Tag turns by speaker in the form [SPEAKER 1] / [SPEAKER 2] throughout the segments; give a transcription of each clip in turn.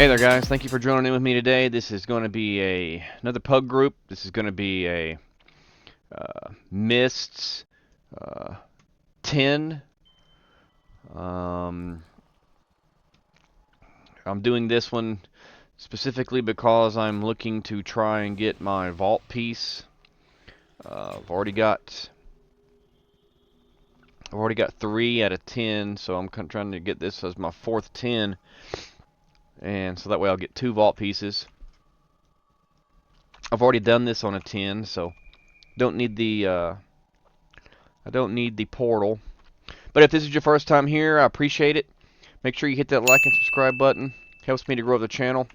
[SPEAKER 1] Hey there guys, thank you for joining in with me today. This is going to be another Pugg group. This is going to be a Mists 10. I'm doing this one specifically because I'm looking to try and get my vault piece. I've already got 3 out of 10, so I'm trying to get this as my 4th 10. And so that way I'll get 2 vault pieces. I've already done this on a 10, so don't need the I don't need the portal. But if this is your first time here, I appreciate it. Make sure you hit that like and subscribe button. Helps me to grow the channel.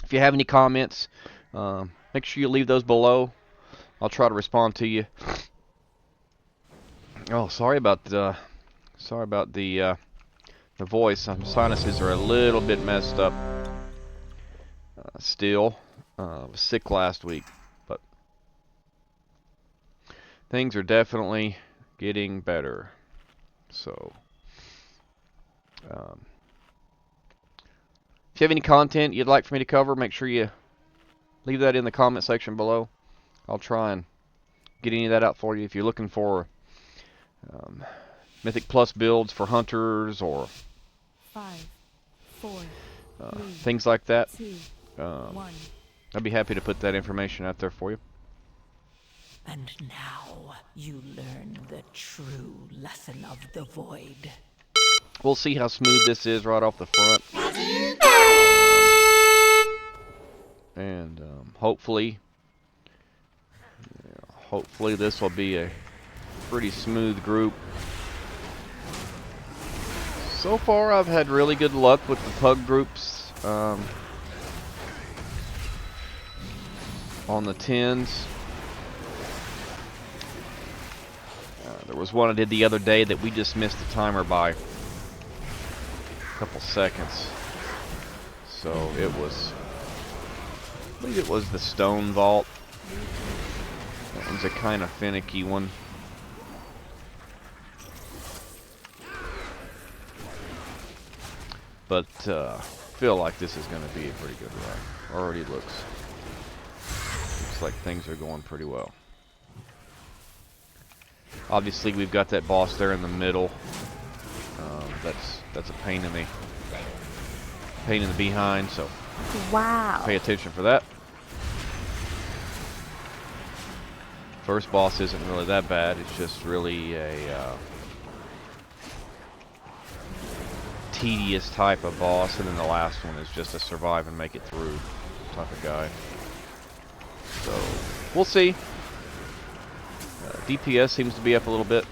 [SPEAKER 1] If you have any comments, make sure you leave those below. I'll try to respond to you. Oh, sorry about the voice. My sinuses are a little bit messed up still. I was sick last week, but things are definitely getting better. So, if you have any content you'd like for me to cover, make sure you leave that in the comment section below. I'll try and get any of that out for you. If you're looking for Mythic Plus builds for hunters or
[SPEAKER 2] 5, 4, 3,
[SPEAKER 1] things like that,
[SPEAKER 2] 2, 1.
[SPEAKER 1] I'd be happy to put that information out there for you.
[SPEAKER 3] And now you learn the true lesson of the void.
[SPEAKER 1] We'll see how smooth this is right off the front. And hopefully this will be a pretty smooth group. So far I've had really good luck with the Pugg groups on the 10s. There was one I did the other day that we just missed the timer by a couple seconds. So it was, I believe it was the stone vault. That one's a kind of finicky one. But feel like this is going to be a pretty good run. Already looks like things are going pretty well. Obviously, we've got that boss there in the middle. That's a pain in the behind. So
[SPEAKER 2] Wow.
[SPEAKER 1] pay attention for that. First boss isn't really that bad. It's just really a tedious type of boss, and then the last one is just a survive and make it through type of guy. So we'll see. DPS seems to be up a little bit.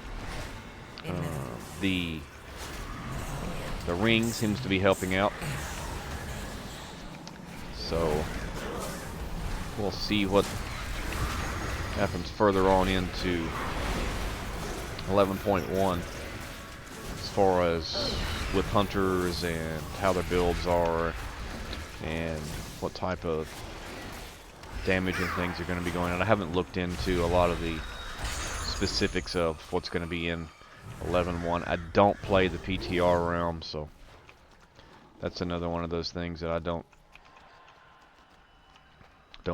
[SPEAKER 1] The ring seems to be helping out. So we'll see what happens further on into 11.1 as far as with hunters and how their builds are and what type of damage and things are going to be going on. I haven't looked into a lot of the specifics of what's going to be in 11.1. I don't play the PTR realm, so that's another one of those things that I don't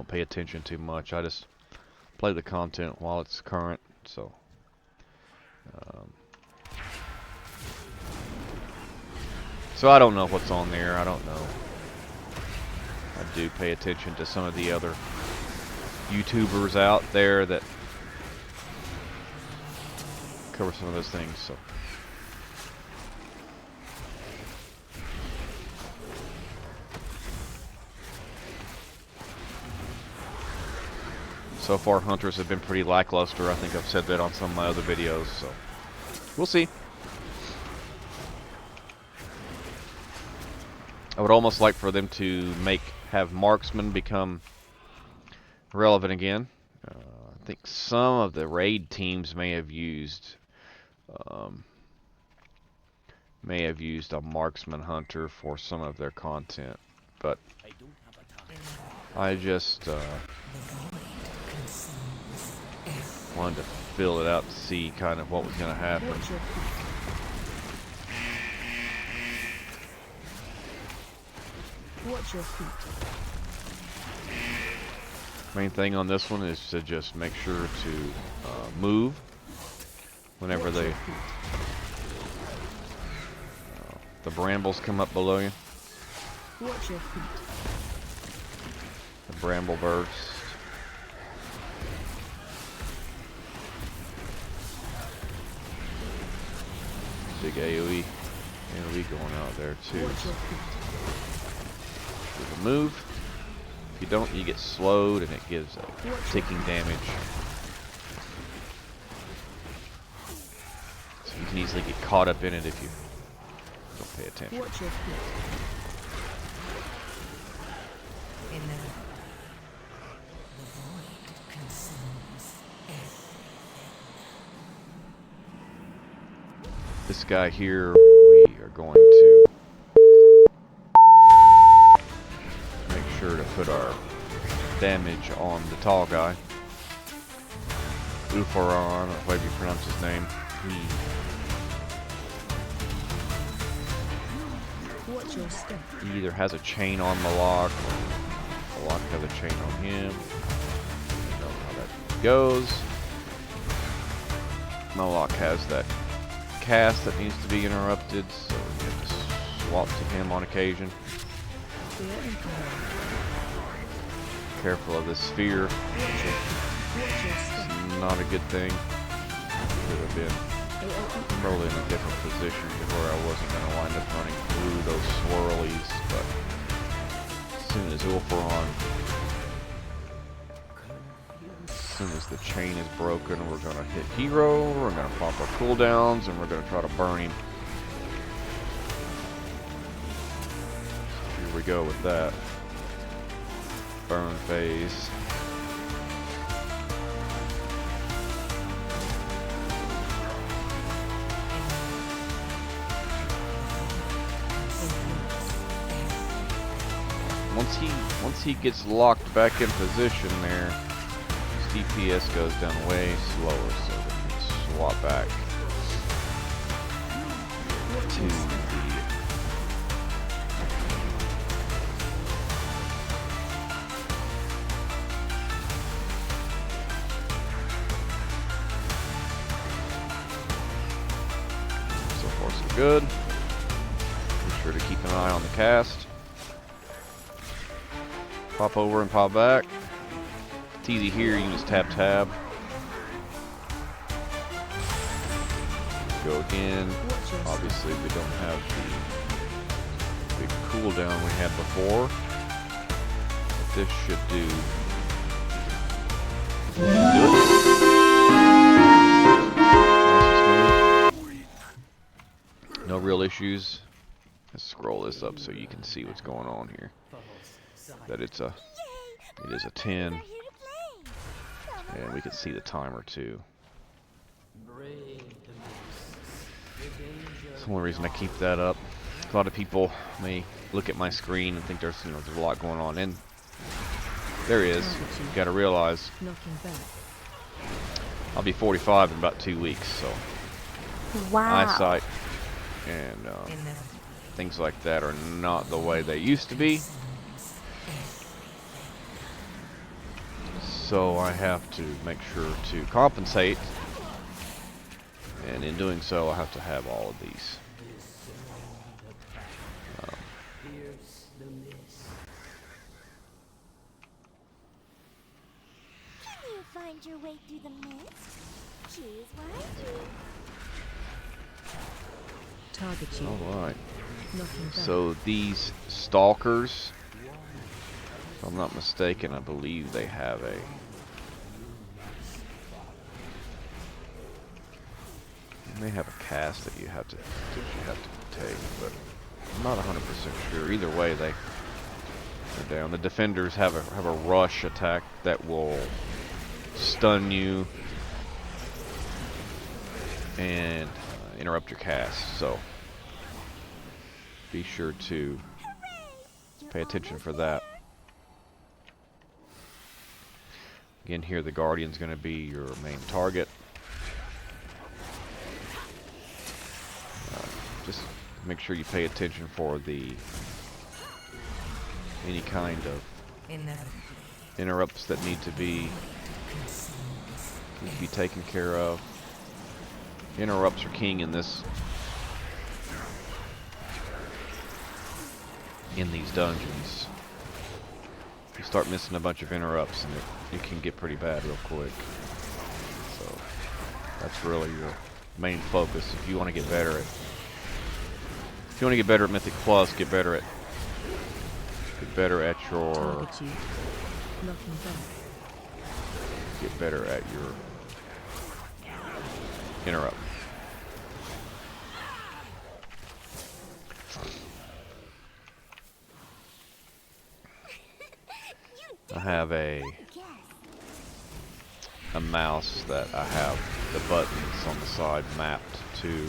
[SPEAKER 1] pay attention to much. I just play the content while it's current. So so I don't know what's on there. I don't know. I do pay attention to some of the other YouTubers out there that cover some of those things. So far, hunters have been pretty lackluster. I think I've said that on some of my other videos, so we'll see. I would almost like for them to have marksman become relevant again. I think some of the raid teams may have used a marksman hunter for some of their content, but I just wanted to fill it out to see kind of what was going to happen.
[SPEAKER 2] Watch your feet.
[SPEAKER 1] Main thing on this one is to just make sure to move whenever
[SPEAKER 2] Watch
[SPEAKER 1] they
[SPEAKER 2] your feet.
[SPEAKER 1] the brambles come up below you.
[SPEAKER 2] Watch your feet.
[SPEAKER 1] The bramble burst. Big AoE going out there too.
[SPEAKER 2] Watch your feet.
[SPEAKER 1] There's a move. If you don't, you get slowed and it gives a ticking damage. So you can easily get caught up in it if you don't pay attention.
[SPEAKER 2] Watch your feet.
[SPEAKER 3] In the void consumes everything.
[SPEAKER 1] This guy here, we are going to make sure to put our damage on the tall guy. Ufaron, or however you pronounce his name.
[SPEAKER 2] Watch your step.
[SPEAKER 1] He either has a chain on Malak, or Malak has a chain on him. You know how that goes. Malak has that cast that needs to be interrupted, so we have to swap to him on occasion.
[SPEAKER 2] Fear and power.
[SPEAKER 1] Careful of this sphere.
[SPEAKER 2] Watch your feet. Watch your step.
[SPEAKER 1] It's not a good thing. Could have been probably in a different position to where I wasn't going to wind up running through those swirlies, but as soon as the chain is broken, we're going to hit hero, we're going to pop our cooldowns, and we're going to try to burn him. Here we go with that. Burn phase. Once he gets locked back in position there, his DPS goes down way slower, so we can swap back to the so far so good. Be sure to keep an eye on the cast. Pop over and pop back. It's easy here, you can just tap tab. Go again. Obviously we don't have the big cooldown we had before. But this should do it. No real issues. Let's scroll this up so you can see what's going on here. That it is a 10, and we can see the timer too. That's the only reason I keep that up. A lot of people may look at my screen and think there's there's a lot going on, and there is. You got to realize I'll be 45 in about 2 weeks, so eyesight and things like that are not the way they used to be. So I have to make sure to compensate, and in doing so I have to have all of these.
[SPEAKER 4] Can you find your way through the mist? Choose wisely.
[SPEAKER 2] Target you.
[SPEAKER 1] Alright,
[SPEAKER 2] Knocking back.
[SPEAKER 1] so these stalkers, if I'm not mistaken, I believe they have a they have a cast that you have to take, but I'm not 100% sure. Either way, they're down. The defenders have a rush attack that will stun you and interrupt your cast. So be sure to pay attention for that. Again, here the Guardian's going to be your main target. Just make sure you pay attention for the any kind of
[SPEAKER 3] Inevitably.
[SPEAKER 1] interrupts that need to be taken care of. Interrupts are king in these dungeons. You start missing a bunch of interrupts and it can get pretty bad real quick. So that's really your main focus if you want to get better at Mythic Plus, get better at your
[SPEAKER 2] Target you. Knocking back.
[SPEAKER 1] get better at your interrupt. I have a mouse that I have the buttons on the side mapped to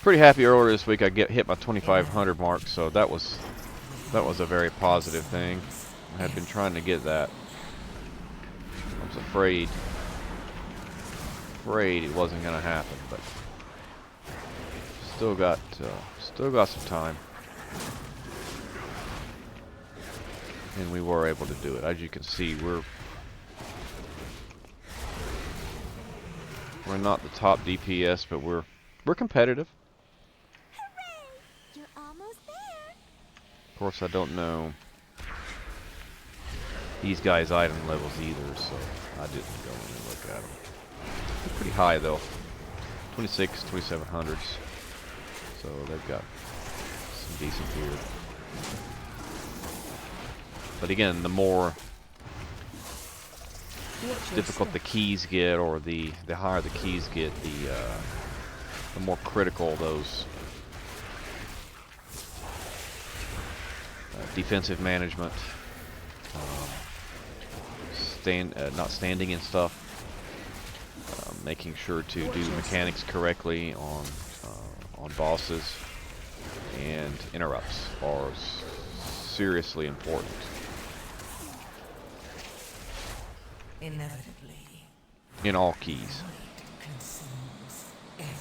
[SPEAKER 1] pretty happy earlier this week I hit my 2500 mark, so that was a very positive thing. I had been trying to get that. I was afraid it wasn't gonna happen, but still got some time, and we were able to do it. As you can see, we're not the top DPS, but we're competitive.
[SPEAKER 4] You're almost there.
[SPEAKER 1] Of course, I don't know these guys' item levels either, so I didn't go in and look at them. They're pretty high though, 26, 2700s. So they've got some decent gear. But again, the more difficult the keys get, or the higher the keys get, the more critical those defensive management, not standing in stuff, making sure to do mechanics correctly on bosses, and interrupts are seriously important.
[SPEAKER 3] Inevitably.
[SPEAKER 1] In all keys.
[SPEAKER 3] Consumes everything.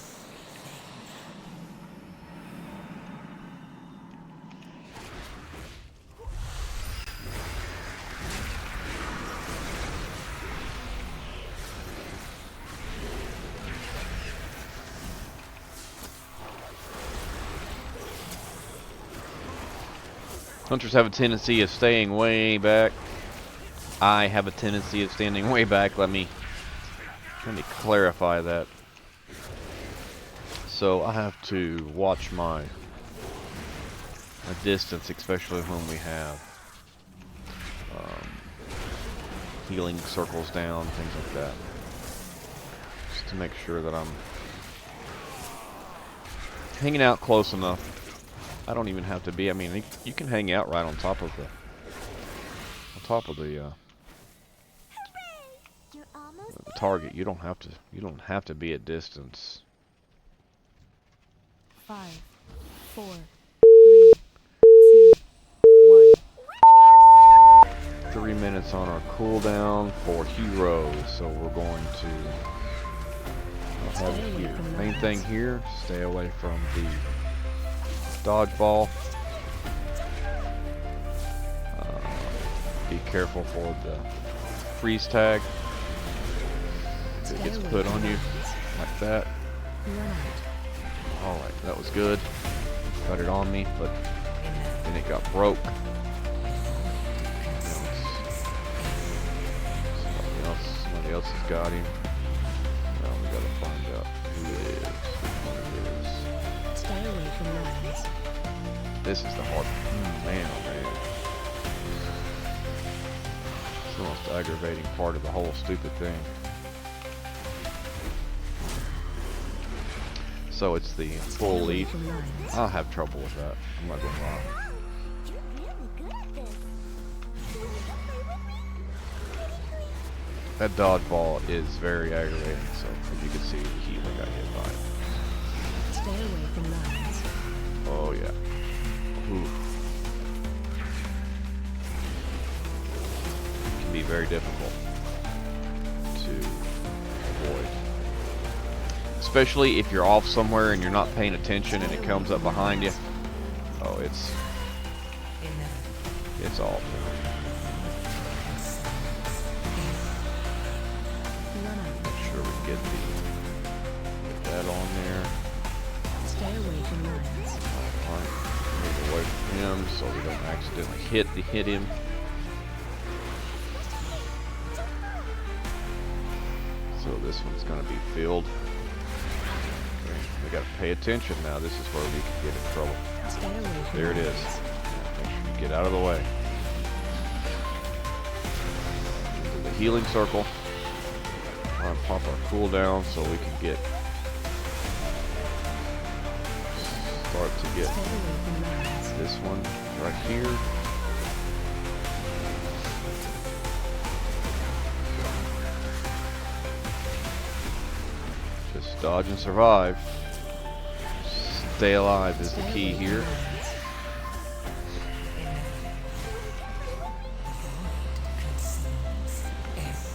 [SPEAKER 1] Hunters have a tendency of staying way back. I have a tendency of standing way back. Let me clarify that. So I have to watch my distance, especially when we have healing circles down, things like that, just to make sure that I'm hanging out close enough. I don't even have to be. I mean, you can hang out right on top of the target. You don't have to be at distance.
[SPEAKER 2] 5, 4, 3, 2, 1.
[SPEAKER 1] 3 minutes on our cooldown for heroes, so we're going to have it here. Main thing here: stay away from the dodgeball. Be careful for the freeze tag. If it gets put on you like that. Alright, that was good. Got it on me, but then it got broke. Somebody else has got him. Now we gotta find out who it is. Which one it is.
[SPEAKER 2] Stay away from lines.
[SPEAKER 1] This is the hard man, oh man. It's the most aggravating part of the whole stupid thing. So it's the full leaf. I'll have trouble with that. I'm not gonna lie.
[SPEAKER 4] You're really good at this. Do you wanna play with me?
[SPEAKER 1] That dodgeball is very aggravating, so as you can see, the healer got hit by it.
[SPEAKER 2] Stay away from lines.
[SPEAKER 1] Oh yeah. Ooh. It can be very difficult to especially if you're off somewhere and you're not paying attention and it comes up behind you. Oh, it's awful.
[SPEAKER 2] Run out.
[SPEAKER 1] Make sure we get that on there.
[SPEAKER 2] Stay away from lines.
[SPEAKER 1] Alright, move away from him so we don't accidentally hit him. So this one's going to be filled. Okay, we got to pay attention now. This is where we can get in trouble.
[SPEAKER 2] Stay away from
[SPEAKER 1] There it is.
[SPEAKER 2] lines.
[SPEAKER 1] Make sure you get out of the way. Into the healing circle. Try and pop our cooldown so we can start to get
[SPEAKER 2] Stay away from lines.
[SPEAKER 1] this one right here. Just dodge and survive. Stay alive is the
[SPEAKER 2] Stay
[SPEAKER 1] key
[SPEAKER 2] away from
[SPEAKER 1] here.
[SPEAKER 2] lines.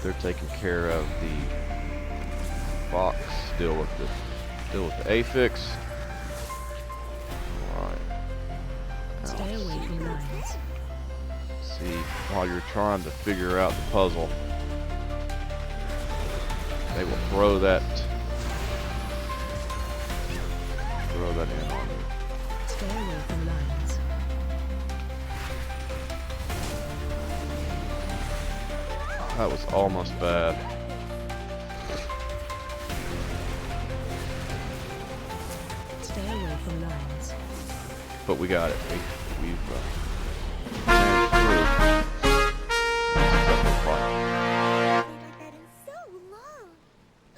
[SPEAKER 1] They're taking care of the box. Deal with the affix. Alright.
[SPEAKER 2] Stay away from lines.
[SPEAKER 1] See, while you're trying to figure out the puzzle, they will throw that in on you.
[SPEAKER 2] Stay away from lines.
[SPEAKER 1] That was almost bad.
[SPEAKER 2] Stay away from lines.
[SPEAKER 1] But we got it. We've managed through. That's a tough fight.
[SPEAKER 4] I haven't done that in so long.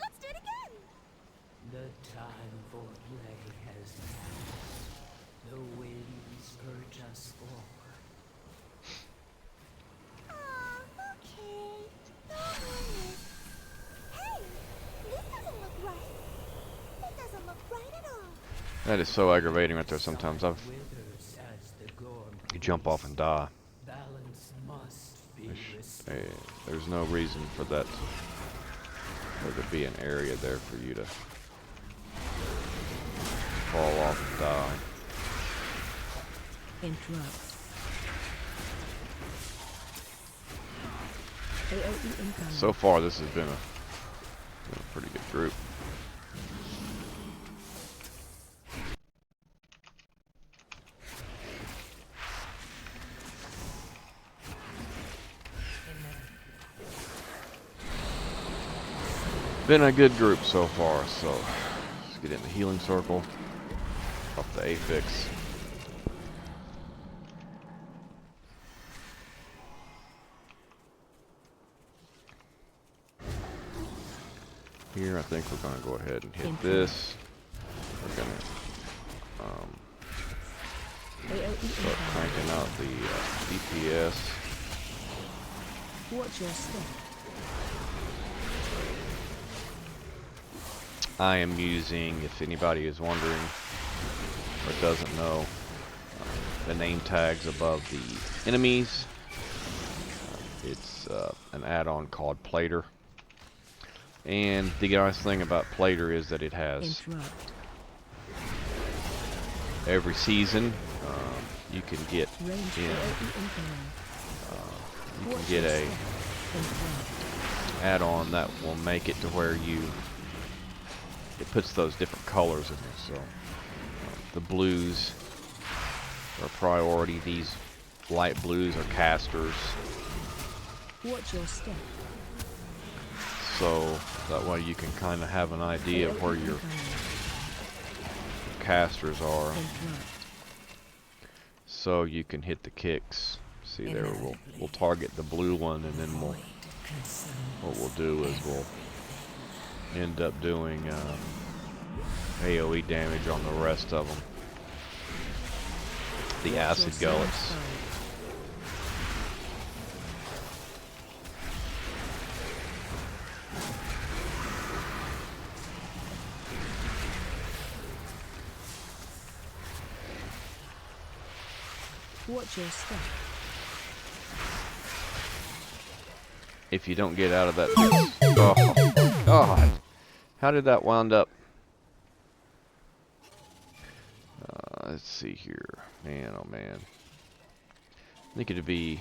[SPEAKER 4] Let's do it again.
[SPEAKER 3] The time for play has passed. The winds urge us forward.
[SPEAKER 4] Aw, okay. No worries. Hey, this doesn't look right. It doesn't look right at all.
[SPEAKER 1] That is so aggravating right there. Sometimes
[SPEAKER 3] Withers as the gorm.
[SPEAKER 1] you jump off and die.
[SPEAKER 3] Balance must be
[SPEAKER 1] Hey,
[SPEAKER 3] restored.
[SPEAKER 1] there's no reason for that. There to be an area there for you to fall off and die.
[SPEAKER 2] Interrupt. AOE incoming.
[SPEAKER 1] So far, this has been a pretty good group. Been a good group so far, so let's get in the healing circle. Up the affix. Here, I think we're going to go ahead and hit this. We're going to
[SPEAKER 2] AOE
[SPEAKER 1] start
[SPEAKER 2] incoming.
[SPEAKER 1] cranking out the DPS.
[SPEAKER 2] Watch your step.
[SPEAKER 1] I am using, if anybody is wondering or doesn't know, the name tags above the enemies. It's an add-on called Plater. And the nice thing about Plater is that it has
[SPEAKER 2] Interrupt.
[SPEAKER 1] every season. You can get
[SPEAKER 2] Range
[SPEAKER 1] in,
[SPEAKER 2] AOE incoming.
[SPEAKER 1] you can
[SPEAKER 2] Watch
[SPEAKER 1] get
[SPEAKER 2] your
[SPEAKER 1] a
[SPEAKER 2] step. Interrupt.
[SPEAKER 1] add-on that will make it to where it puts those different colors in there. So the blues are priority. These light blues are casters.
[SPEAKER 2] Watch your step.
[SPEAKER 1] So that way you can kind of have an idea of where
[SPEAKER 2] AOE
[SPEAKER 1] your
[SPEAKER 2] incoming.
[SPEAKER 1] casters are.
[SPEAKER 2] Interrupt.
[SPEAKER 1] So you can hit the kicks. See there, we'll target the blue one, and then what we'll do is we'll end up doing AOE damage on the rest of them. The acid gullets.
[SPEAKER 2] Watch your step.
[SPEAKER 1] If you don't get out of that, oh God, how did that wind up man, oh man. I think it'd be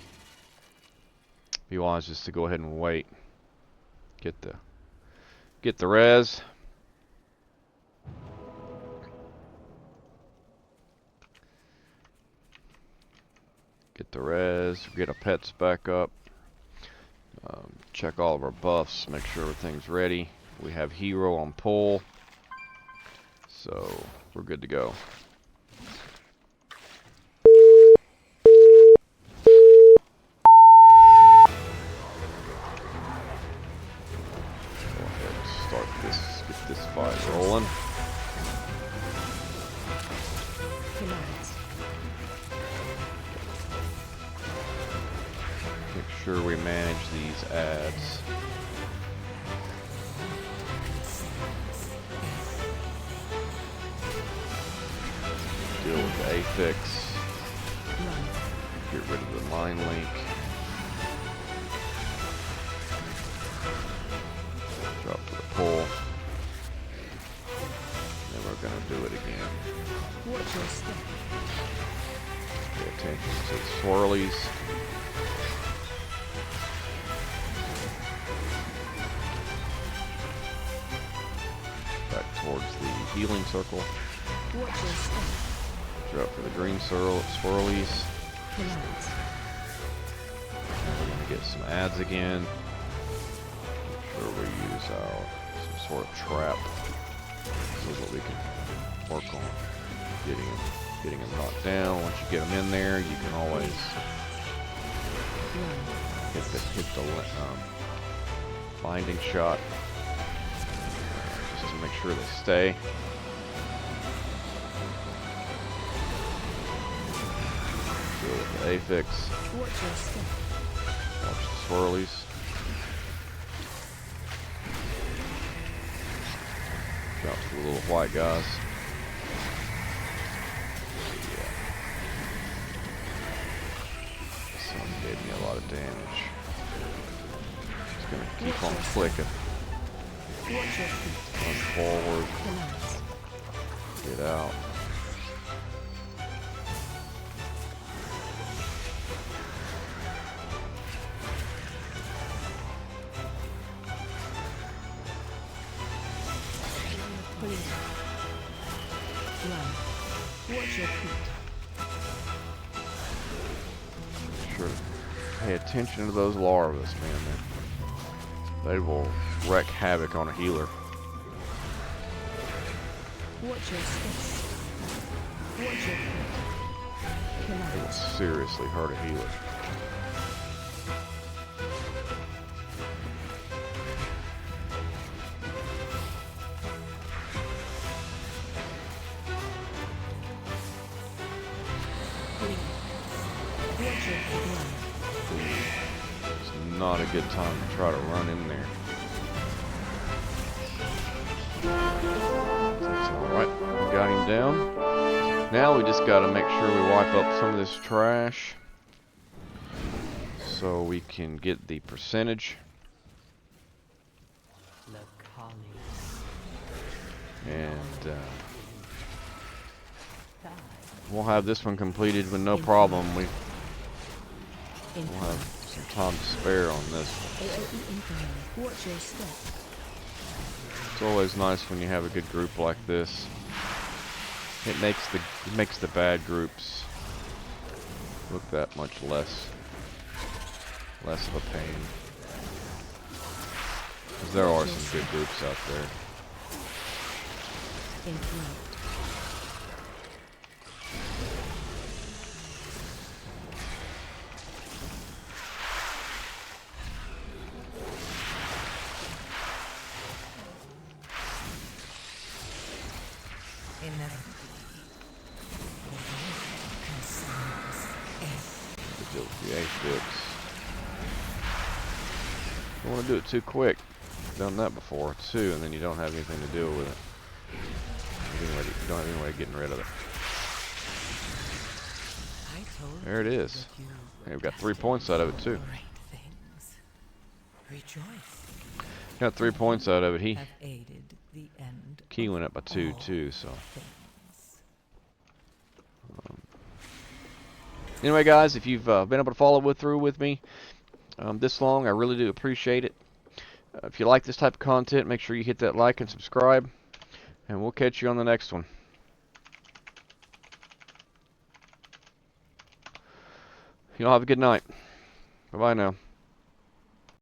[SPEAKER 1] wise just to go ahead and wait. Get the res. Get the res, get our pets back up. Check all of our buffs, make sure everything's ready. We have hero on pull, so we're good to go. Go ahead and start this, get this fight rolling.
[SPEAKER 2] Commands.
[SPEAKER 1] Make sure we manage these ads. Deal with the affix.
[SPEAKER 2] Run.
[SPEAKER 1] Get rid of the line link. Drop to the pull. Then we're gonna do it again.
[SPEAKER 2] Watch your step.
[SPEAKER 1] Pay attention to the swirlies. Back towards the healing circle.
[SPEAKER 2] Watch your step.
[SPEAKER 1] Drop for the green swirlies.
[SPEAKER 2] Commands.
[SPEAKER 1] We're gonna get some ads again. Make sure we use some sort of trap so that we can work on getting them knocked down. Once you get them in there, you can always
[SPEAKER 2] Run.
[SPEAKER 1] hit the binding shot just to make sure they stay. Deal with the affix.
[SPEAKER 2] Watch your step.
[SPEAKER 1] Watch the swirlies. Drop to the little white guys. Yeah. This one gave me a lot of damage. Just gonna keep on clicking.
[SPEAKER 2] Watch your feet.
[SPEAKER 1] Run forward.
[SPEAKER 2] Commands.
[SPEAKER 1] Get out.
[SPEAKER 2] Pulling out. Run. Watch your feet.
[SPEAKER 1] Sure to pay attention to those larvas, man. They will wreak havoc on a healer.
[SPEAKER 2] Watch your steps. Watch your feet.
[SPEAKER 1] They will
[SPEAKER 2] Commands.
[SPEAKER 1] seriously hurt a healer.
[SPEAKER 2] Pulling out. Watch your feet. Run.
[SPEAKER 1] It's not a good time to try to run in there. That's alright. We got him down. Now we just gotta make sure we wipe up some of this trash so we can get the percentage. And we'll have this one completed with no problem. We'll have some time to spare on this one.
[SPEAKER 2] AOE incoming. Watch your step.
[SPEAKER 1] It's always nice when you have a good group like this. It makes the bad groups look that much less of a pain. Because there are some good groups out there.
[SPEAKER 2] Interrupt.
[SPEAKER 1] Deal with the affix. Don't want to do it too quick. Done that before too, and then you don't have anything to do with it. You don't have any way of getting rid of it. There it is. Hey, we got 3 points out of it too. Got 3 points out of it. He key went up by 2 too, so Anyway, guys, if you've been able to follow through with me this long, I really do appreciate it. If you like this type of content, make sure you hit that like and subscribe, and we'll catch you on the next one. You all have a good night. Bye-bye now.